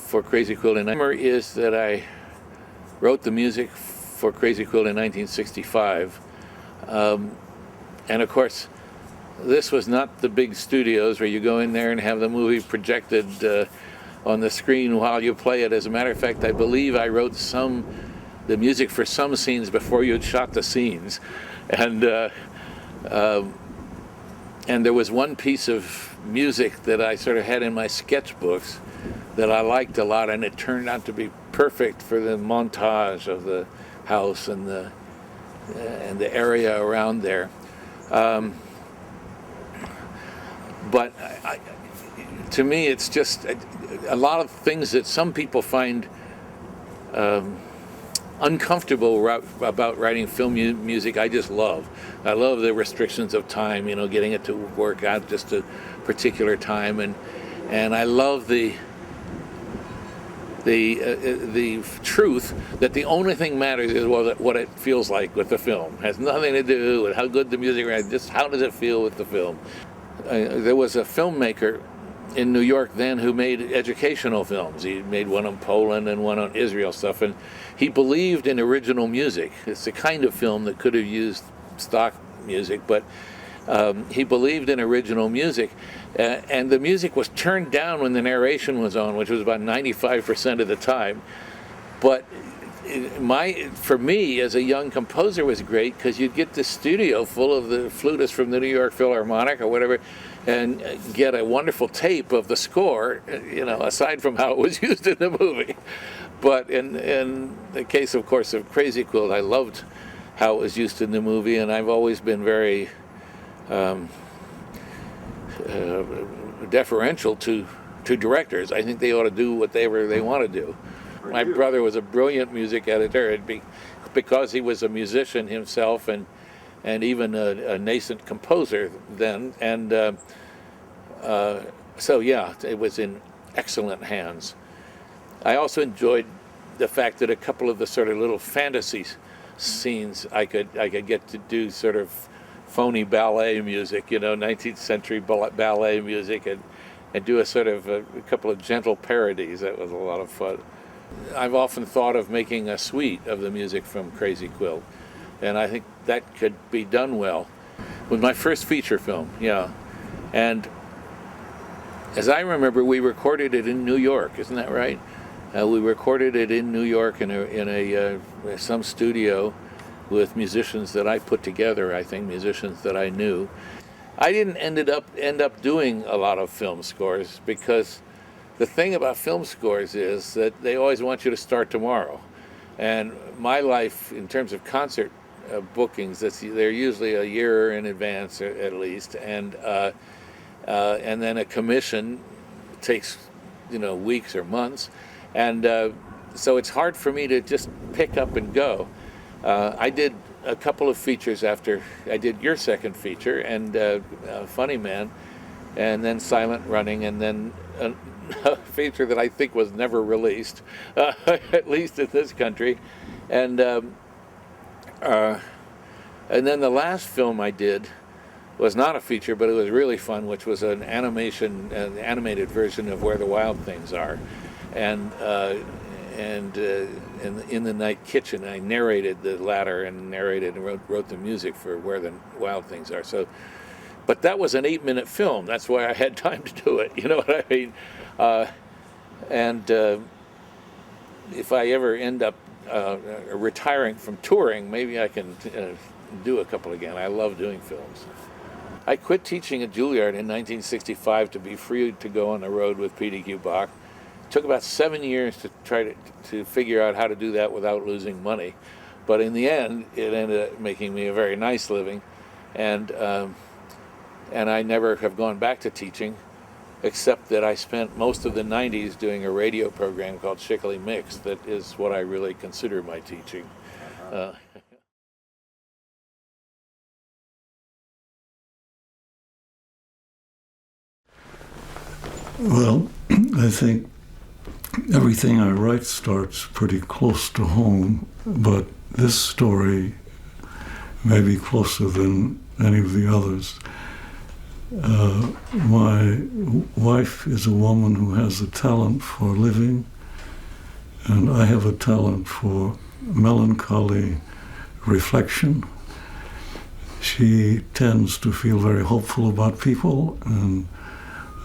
for Crazy-Quilt. And the memory is that I wrote the music for Crazy-Quilt in 1965. And of course, this was not the big studios where you go in there and have the movie projected on the screen while you play it. As a matter of fact, I believe I wrote the music for some scenes before you had shot the scenes. And there was one piece of music that I sort of had in my sketchbooks that I liked a lot, and it turned out to be perfect for the montage of the house and the area around there. But to me, it's just a lot of things that some people find uncomfortable about writing film music. I just love. I love the restrictions of time, getting it to work out just a particular time, and I love the truth that the only thing matters is what it feels like with the film. It has nothing to do with how good the music is, just how does it feel with the film. There was a filmmaker in New York then who made educational films. He made one on Poland and one on Israel stuff, and he believed in original music. It's the kind of film that could have used stock music, but he believed in original music, and the music was turned down when the narration was on, which was about 95% of the time. But for me as a young composer was great, because you'd get this studio full of the flutists from the New York Philharmonic or whatever, and get a wonderful tape of the score, aside from how it was used in the movie. But in the case, of course, of Crazy-Quilt, I loved how it was used in the movie, and I've always been very deferential to directors. I think they ought to do whatever they want to do. My brother was a brilliant music editor, because he was a musician himself and even a nascent composer then. And so yeah, it was in excellent hands. I also enjoyed the fact that a couple of the sort of little fantasy scenes I could get to do sort of phony ballet music, 19th century ballet music, and do a sort of a couple of gentle parodies. That was a lot of fun. I've often thought of making a suite of the music from Crazy-Quilt, and I think that could be done well. With my first feature film, yeah. And as I remember, we recorded it in New York, isn't that right? We recorded it in New York in some studio with musicians that I put together, I think, musicians that I knew. I didn't end up doing a lot of film scores, because the thing about film scores is that they always want you to start tomorrow. And my life, in terms of concert bookings, they're usually a year in advance at least, and then a commission takes weeks or months, and so it's hard for me to just pick up and go. I did a couple of features after I did your second feature, and Funny Man, and then Silent Running, and then a feature that I think was never released, at least in this country, and then the last film I did was not a feature, but it was really fun, which was an animated version of Where the Wild Things Are, and in the Night Kitchen, I narrated the latter and wrote the music for Where the Wild Things Are. So, but that was an 8-minute film. That's why I had time to do it. You know what I mean? And if I ever end up retiring from touring, maybe I can do a couple again. I love doing films. I quit teaching at Juilliard in 1965 to be free to go on the road with P.D.Q. Bach. It took about 7 years to try to figure out how to do that without losing money. But in the end, it ended up making me a very nice living. And I never have gone back to teaching, except that I spent most of the 90s doing a radio program called Schickele Mix. That is what I really consider my teaching. Well, I think everything I write starts pretty close to home, but this story may be closer than any of the others. My wife is a woman who has a talent for living And I have a talent for melancholy reflection. She tends to feel very hopeful about people and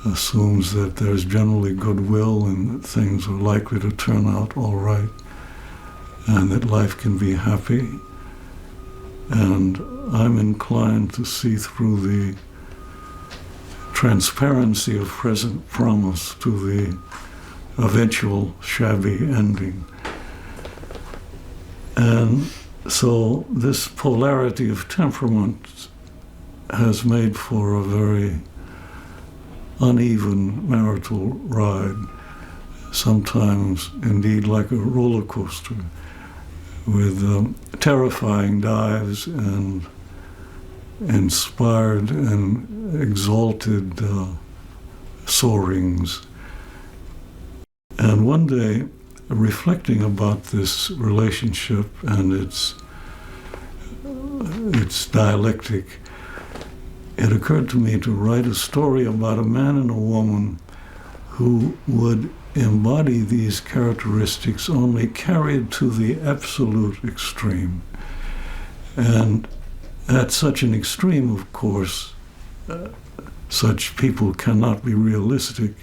assumes that there's generally goodwill and that things are likely to turn out all right and that life can be happy. And I'm inclined to see through the transparency of present promise to the eventual shabby ending. And so this polarity of temperament has made for a very uneven marital ride, sometimes indeed like a roller coaster, with terrifying dives and inspired and exalted soarings. And one day, reflecting about this relationship and its dialectic, it occurred to me to write a story about a man and a woman who would embody these characteristics only carried to the absolute extreme. And at such an extreme, of course, such people cannot be realistic.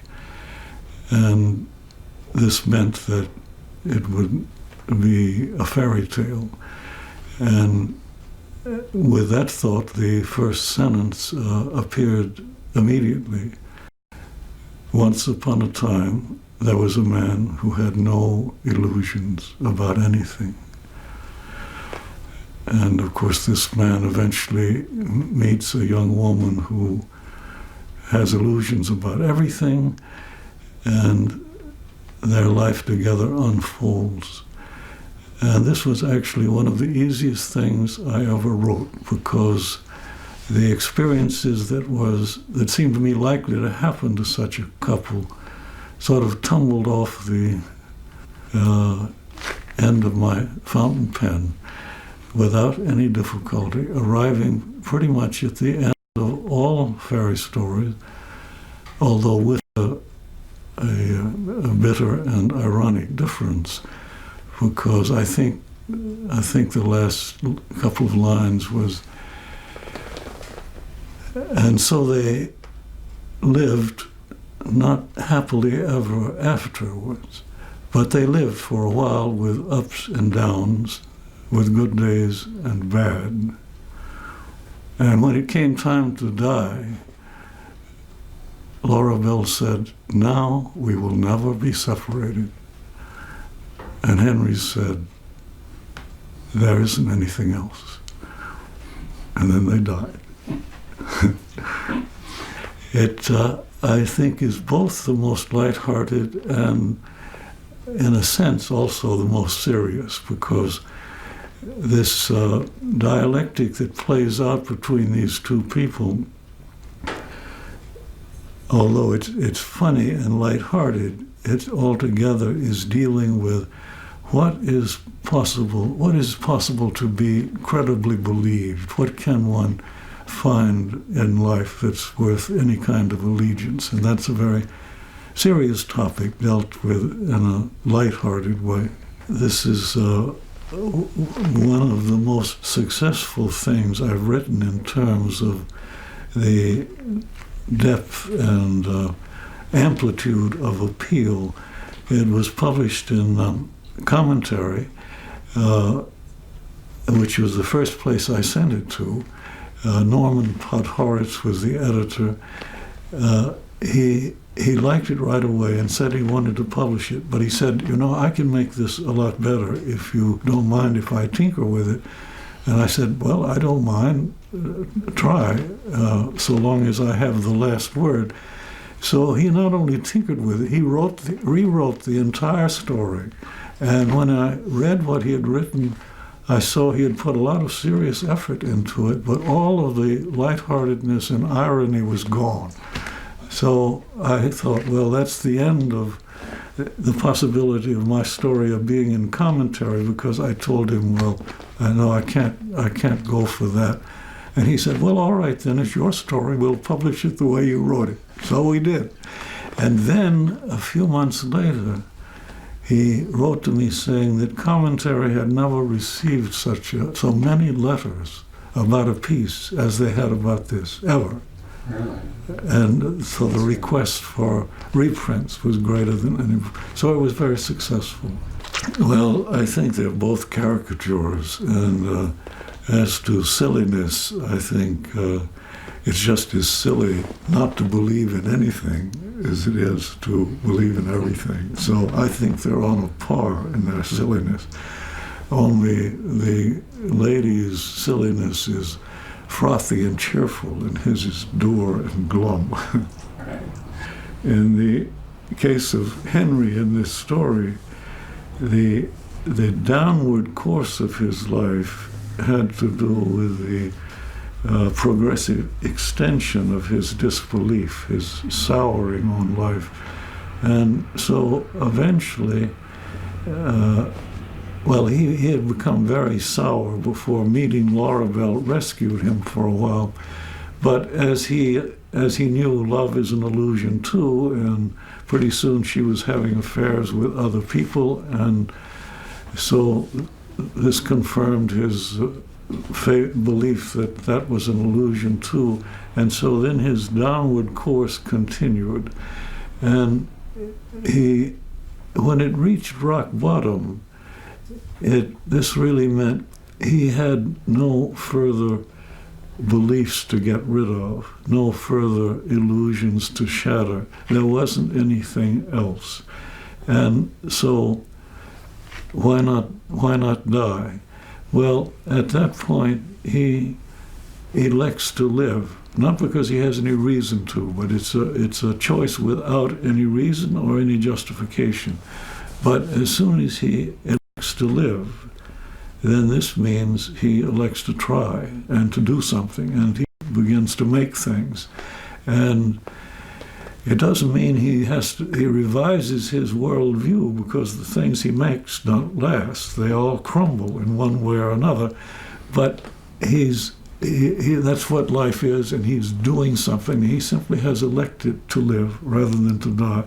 And this meant that it would be a fairy tale. And with that thought, the first sentence appeared immediately. Once upon a time, there was a man who had no illusions about anything. And of course, this man eventually meets a young woman who has illusions about everything, and their life together unfolds. And this was actually one of the easiest things I ever wrote, because the experiences that seemed to me likely to happen to such a couple sort of tumbled off the end of my fountain pen without any difficulty, arriving pretty much at the end of all fairy stories, although with a bitter and ironic difference, because I think the last couple of lines was, and so they lived not happily ever afterwards, but they lived for a while with ups and downs, with good days and bad. And when it came time to die, Laura Bell said, "Now we will never be separated." And Henry said, "There isn't anything else." And then they died. It, I think, is both the most lighthearted and, in a sense, also the most serious, because this dialectic that plays out between these two people, although it's funny and lighthearted, it altogether is dealing with what is possible to be credibly believed. What can one find in life that's worth any kind of allegiance? And that's a very serious topic dealt with in a lighthearted way. This is one of the most successful things I've written in terms of the depth and amplitude of appeal. It was published in Commentary, which was the first place I sent it to. Norman Podhoretz was the editor. He liked it right away and said he wanted to publish it, but he said, I can make this a lot better if you don't mind if I tinker with it. And I said, well, I don't mind. Try, so long as I have the last word. So he not only tinkered with it, he rewrote the entire story. And when I read what he had written, I saw he had put a lot of serious effort into it, but all of the lightheartedness and irony was gone. So I thought, well, that's the end of the possibility of my story of being in Commentary, because I told him, well, I know I can't go for that. And he said, well, all right, then it's your story. We'll publish it the way you wrote it. So we did. And then a few months later, he wrote to me saying that commentary had never received so many letters about a piece as they had about this, ever. Really? And so the request for reprints was greater than any. So it was very successful. Well, I think they're both caricatures, and as to silliness, I think it's just as silly not to believe in anything as it is to believe in everything. So I think they're on a par in their silliness. Only the lady's silliness is frothy and cheerful, and his is dour and glum. Right. In the case of Henry in this story, the downward course of his life had to do with the progressive extension of his disbelief, his souring on life. And so eventually, he had become very sour before meeting Laura Bell rescued him for a while. But as he knew, love is an illusion too, and pretty soon she was having affairs with other people, and so this confirmed his belief that that was an illusion too. And so then his downward course continued, and when it reached rock bottom, this really meant he had no further beliefs to get rid of, no further illusions to shatter. There wasn't anything else. And so why not die? Well, at that point, he elects to live, not because he has any reason to, but it's a choice without any reason or any justification. But as soon as he elects to live, then this means he elects to try and to do something, and he begins to make things. And it doesn't mean he revises his worldview, because the things he makes don't last. They all crumble in one way or another. But that's what life is, and he's doing something. He simply has elected to live rather than to die.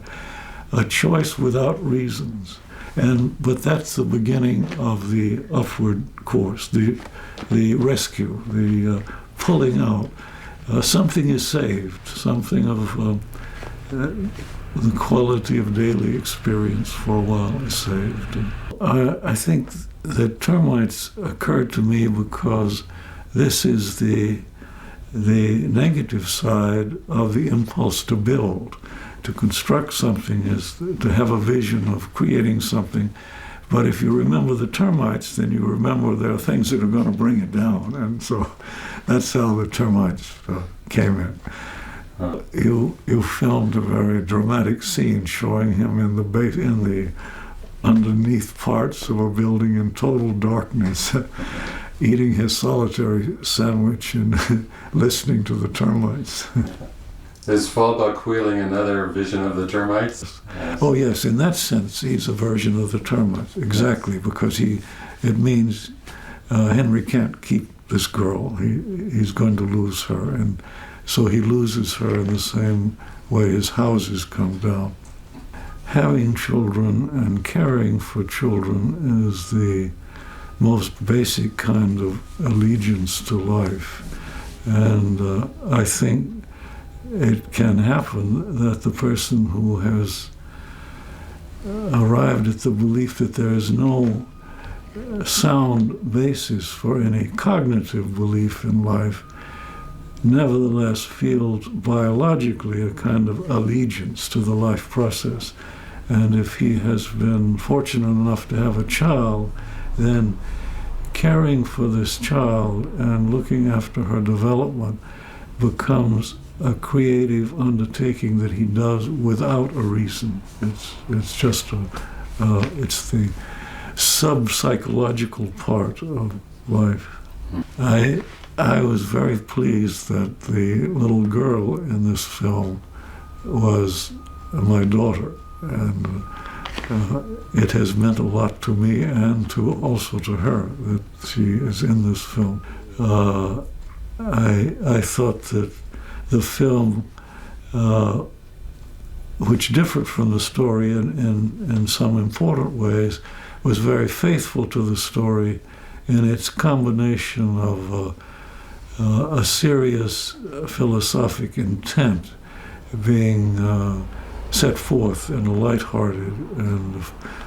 A choice without reasons. But that's the beginning of the upward course, the rescue, the pulling out. Something is saved, something of the quality of daily experience for a while is saved. I think that termites occurred to me because this is the negative side of the impulse to build. To construct something is to have a vision of creating something. But if you remember the termites, then you remember there are things that are going to bring it down. And so that's how the termites came in. You filmed a very dramatic scene showing him in the underneath parts of a building in total darkness, eating his solitary sandwich and listening to the termites. Is Fallbuck Wheeling another vision of the termites? Yes. Oh yes, in that sense, he's a version of the termites. Exactly, yes. Because it means Henry can't keep this girl. He's going to lose her, and so he loses her in the same way his houses come down. Having children and caring for children is the most basic kind of allegiance to life, and I think it can happen that the person who has arrived at the belief that there is no sound basis for any cognitive belief in life nevertheless feels biologically a kind of allegiance to the life process. And if he has been fortunate enough to have a child, then caring for this child and looking after her development becomes a creative undertaking that he does without a reason. It's just it's the sub-psychological part of life. I was very pleased that the little girl in this film was my daughter, and it has meant a lot to me and also to her that she is in this film. I thought that the film which differed from the story in some important ways, was very faithful to the story in its combination of a serious philosophic intent being set forth in a lighthearted and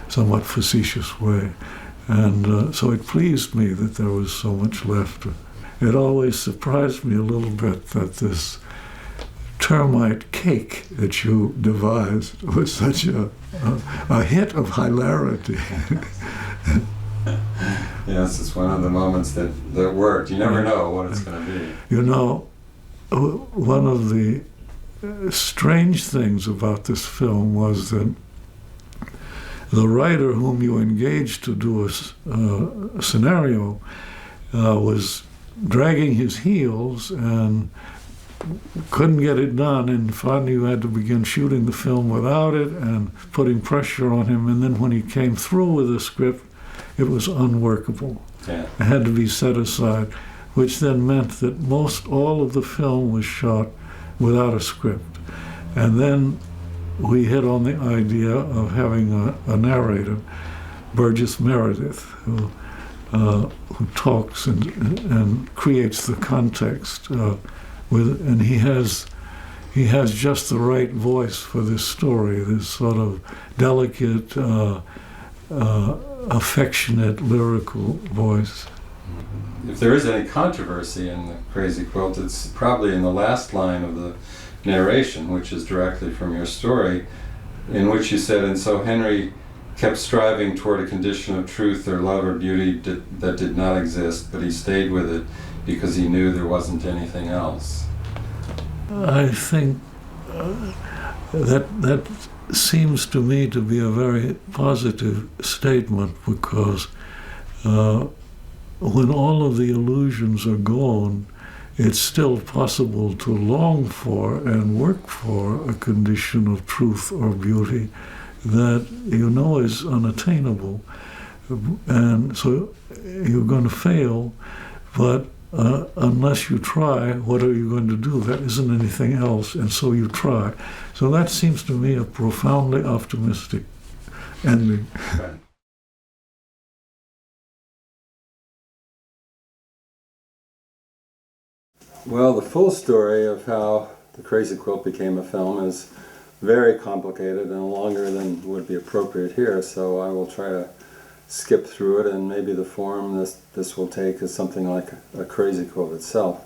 somewhat facetious way. And so it pleased me that there was so much laughter. It always surprised me a little bit that this termite cake that you devised was such a hit of hilarity. Yes, it's one of the moments that worked. You never know what it's going to be. You know, one of the strange things about this film was that the writer whom you engaged to do a scenario was dragging his heels and couldn't get it done, and finally you had to begin shooting the film without it and putting pressure on him, and then when he came through with the script, it was unworkable. Yeah. It had to be set aside, which then meant that all of the film was shot without a script. And then we hit on the idea of having a narrator, Burgess Meredith, who talks and creates the context and he has just the right voice for this story, this sort of delicate, affectionate, lyrical voice. If there is any controversy in the Crazy-Quilt, it's probably in the last line of the narration, which is directly from your story, in which you said, "And so Henry kept striving toward a condition of truth or love or beauty that did not exist, but he stayed with it because he knew there wasn't anything else." I think that seems to me to be a very positive statement, because when all of the illusions are gone, it's still possible to long for and work for a condition of truth or beauty that you know is unattainable. And so you're going to fail, but unless you try, what are you going to do? There isn't anything else, and so you try. So that seems to me a profoundly optimistic ending. Right. Well, the full story of how the Crazy-Quilt became a film is very complicated and longer than would be appropriate here, so I will try to skip through it, and maybe the form this will take is something like a Crazy-Quilt itself.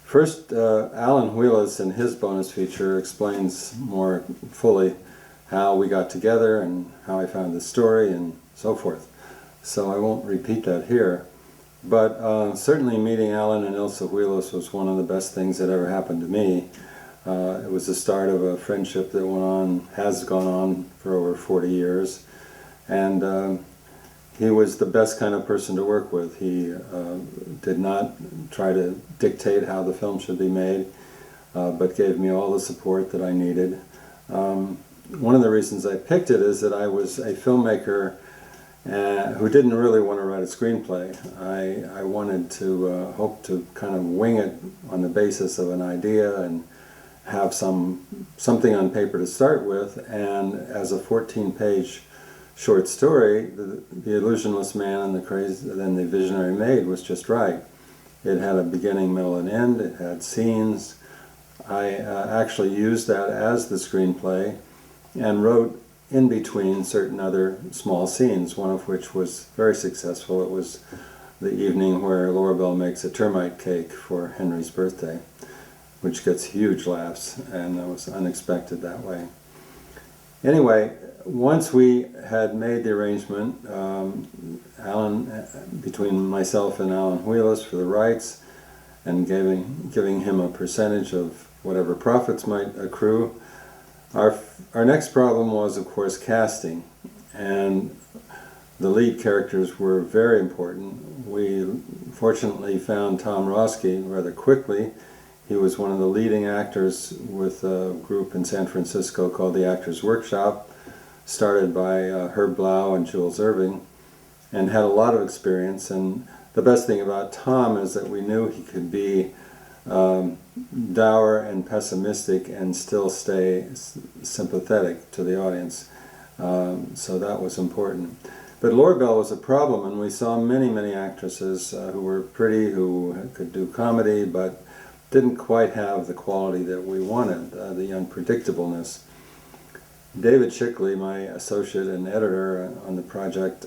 First, Alan Wheelis in his bonus feature explains more fully how we got together and how I found the story and so forth. So I won't repeat that here. But certainly meeting Alan and Ilsa Wheelis was one of the best things that ever happened to me. It was the start of a friendship that has gone on for over 40 years. And he was the best kind of person to work with. He did not try to dictate how the film should be made, but gave me all the support that I needed. One of the reasons I picked it is that I was a filmmaker who didn't really want to write a screenplay. I wanted to hope to kind of wing it on the basis of an idea and have something on paper to start with, and as a 14-page short story, the Illusionless Man and the Visionary Maid was just right. It had a beginning, middle, and end. It had scenes. I actually used that as the screenplay and wrote in between certain other small scenes, one of which was very successful. It was the evening where Laurabelle makes a termite cake for Henry's birthday, which gets huge laughs, and it was unexpected that way. Anyway, once we had made the arrangement, between myself and Alan Wheelis for the rights, and giving him a percentage of whatever profits might accrue, our next problem was, of course, casting, and the lead characters were very important. We fortunately found Tom Rosqui rather quickly. He was one of the leading actors with a group in San Francisco called the Actors Workshop, started by Herb Blau and Jules Irving, and had a lot of experience. And the best thing about Tom is that we knew he could be dour and pessimistic and still stay sympathetic to the audience. So that was important. But Laurabelle was a problem, and we saw many, many actresses who were pretty, who could do comedy, but didn't quite have the quality that we wanted, the unpredictableness. David Schickele, my associate and editor on the project,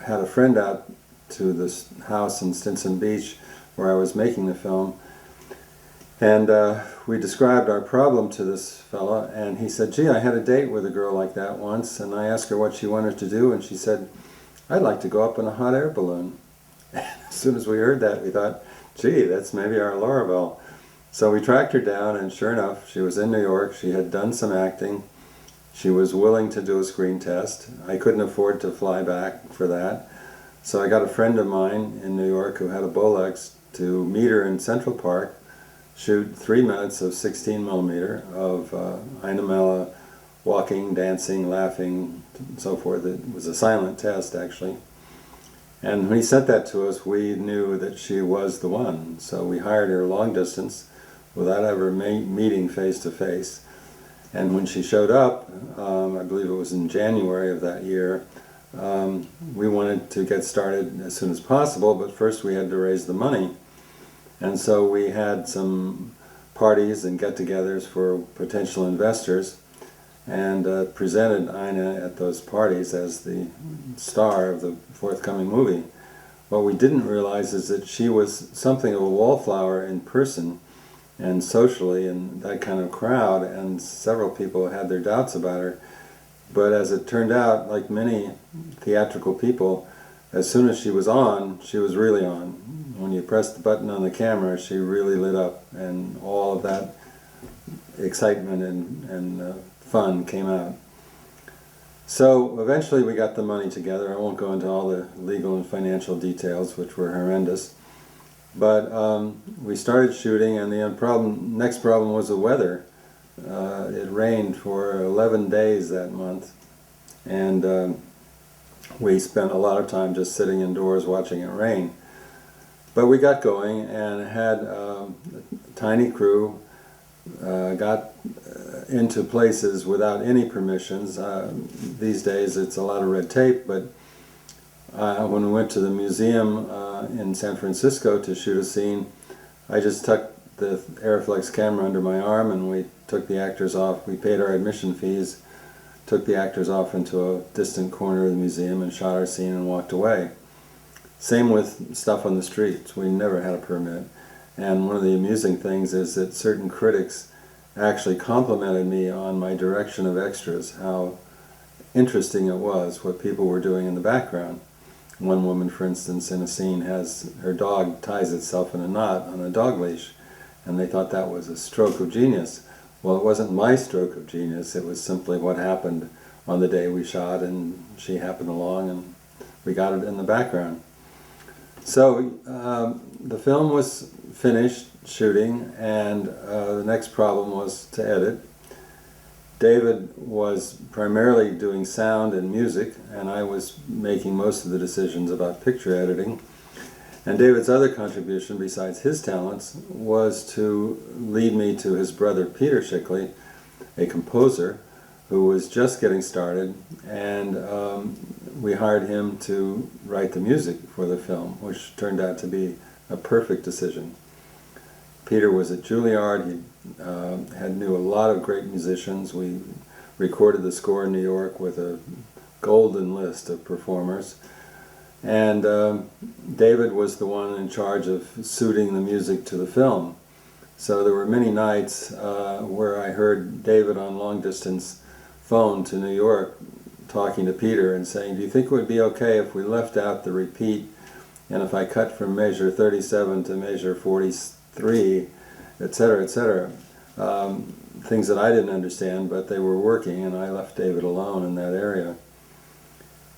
had a friend out to this house in Stinson Beach where I was making the film, and we described our problem to this fella, and he said, gee, I had a date with a girl like that once, and I asked her what she wanted to do, and she said, I'd like to go up in a hot air balloon. As soon as we heard that, we thought, gee, that's maybe our Laurabelle. So we tracked her down, and sure enough, she was in New York. She had done some acting. She was willing to do a screen test. I couldn't afford to fly back for that. So I got a friend of mine in New York who had a Bolex to meet her in Central Park, shoot 3 minutes of 16 millimeter of Mela walking, dancing, laughing, and so forth. It was a silent test, actually. And when he sent that to us, we knew that she was the one. So we hired her long distance without ever meeting face to face. And when she showed up, I believe it was in January of that year, we wanted to get started as soon as possible, but first we had to raise the money. And so we had some parties and get-togethers for potential investors, and presented Ina at those parties as the star of the forthcoming movie. What we didn't realize is that she was something of a wallflower in person and socially in that kind of crowd, and several people had their doubts about her. But as it turned out, like many theatrical people, as soon as she was really on. When you pressed the button on the camera, she really lit up, and all of that excitement and fun came out. So eventually we got the money together. I won't go into all the legal and financial details, which were horrendous. But we started shooting, and the next problem was the weather. It rained for 11 days that month, and we spent a lot of time just sitting indoors watching it rain. But we got going and had a tiny crew, got into places without any permissions. These days it's a lot of red tape, but when we went to the museum in San Francisco to shoot a scene, I just tucked the Aeroflex camera under my arm, and we took the actors off. We paid our admission fees, took the actors off into a distant corner of the museum and shot our scene and walked away. Same with stuff on the streets. We never had a permit. And one of the amusing things is that certain critics actually complimented me on my direction of extras, how interesting it was what people were doing in the background. One woman, for instance, in a scene has her dog ties itself in a knot on a dog leash, and they thought that was a stroke of genius. Well, it wasn't my stroke of genius. It was simply what happened on the day we shot, and she happened along, and we got it in the background. So the film was finished shooting, and the next problem was to edit. David was primarily doing sound and music, and I was making most of the decisions about picture editing. And David's other contribution, besides his talents, was to lead me to his brother Peter Schickele, a composer who was just getting started, and we hired him to write the music for the film, which turned out to be a perfect decision. Peter was at Juilliard. He knew a lot of great musicians. We recorded the score in New York with a golden list of performers. And David was the one in charge of suiting the music to the film. So there were many nights where I heard David on long distance phone to New York talking to Peter and saying, do you think it would be okay if we left out the repeat, and if I cut from measure 37 to measure 43, etc., etc. Things that I didn't understand, but they were working, and I left David alone in that area.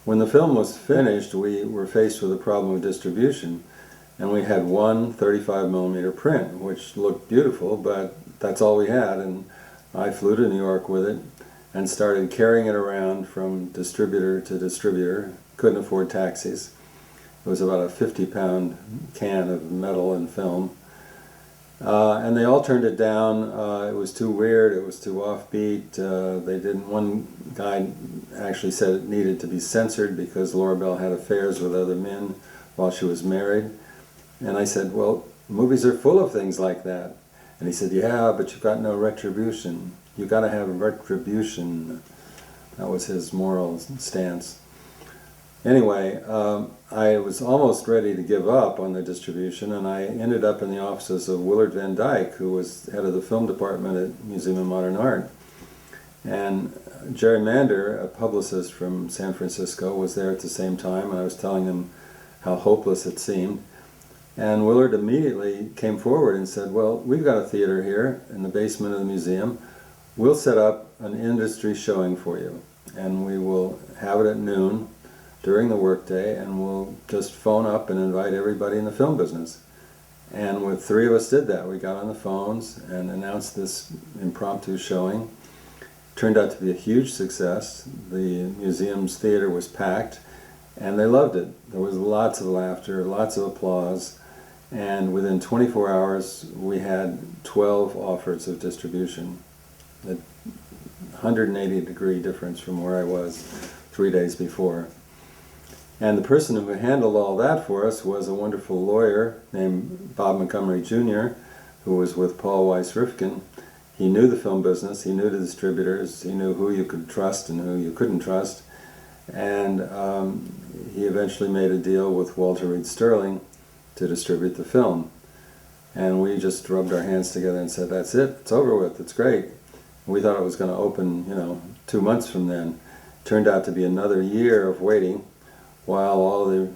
When the film was finished, we were faced with a problem of distribution, and we had one 35mm print, which looked beautiful, but that's all we had, and I flew to New York with it and started carrying it around from distributor to distributor. Couldn't afford taxis. It was about a 50-pound can of metal and film. And they all turned it down. It was too weird, it was too offbeat. They didn't. One guy actually said it needed to be censored because Laura Bell had affairs with other men while she was married. And I said, well, movies are full of things like that. And he said, yeah, but you've got no retribution. You've got to have retribution. That was his moral stance. Anyway, I was almost ready to give up on the distribution, and I ended up in the offices of Willard Van Dyke, who was head of the film department at Museum of Modern Art. And Jerry Mander, a publicist from San Francisco, was there at the same time, and I was telling him how hopeless it seemed. And Willard immediately came forward and said, well, we've got a theater here in the basement of the museum. We'll set up an industry showing for you, and we will have it at noon during the workday, and we'll just phone up and invite everybody in the film business. And with 3 of us did that. We got on the phones and announced this impromptu showing. Turned out to be a huge success. The museum's theater was packed, and they loved it. There was lots of laughter, lots of applause, and within 24 hours we had 12 offers of distribution. A 180-degree difference from where I was 3 days before. And the person who handled all that for us was a wonderful lawyer named Bob Montgomery Jr., who was with Paul Weiss Rifkin. He knew the film business, he knew the distributors, he knew who you could trust and who you couldn't trust. And he eventually made a deal with Walter Reed Sterling to distribute the film. And we just rubbed our hands together and said, that's it, it's over with, it's great. We thought it was going to open, 2 months from then. Turned out to be another year of waiting while all the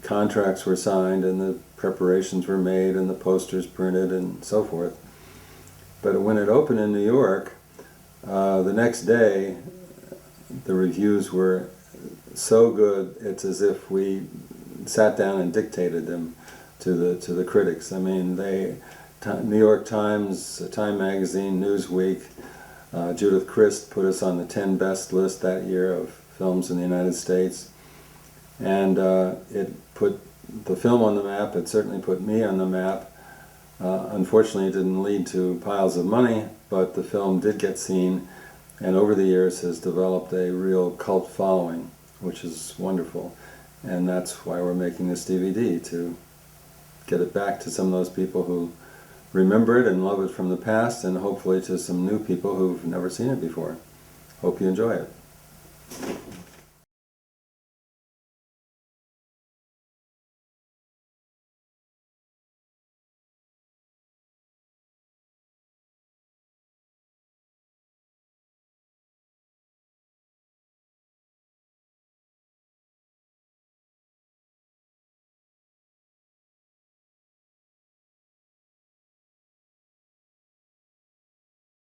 contracts were signed and the preparations were made and the posters printed and so forth. But when it opened in New York, the next day, the reviews were so good, it's as if we sat down and dictated them to the critics. I mean, New York Times, Time Magazine, Newsweek, Judith Crist put us on the 10 best list that year of films in the United States. And it put the film on the map, it certainly put me on the map. Unfortunately, it didn't lead to piles of money, but the film did get seen, and over the years has developed a real cult following, which is wonderful. And that's why we're making this DVD, to get it back to some of those people who remember it and love it from the past, and hopefully to some new people who've never seen it before. Hope you enjoy it.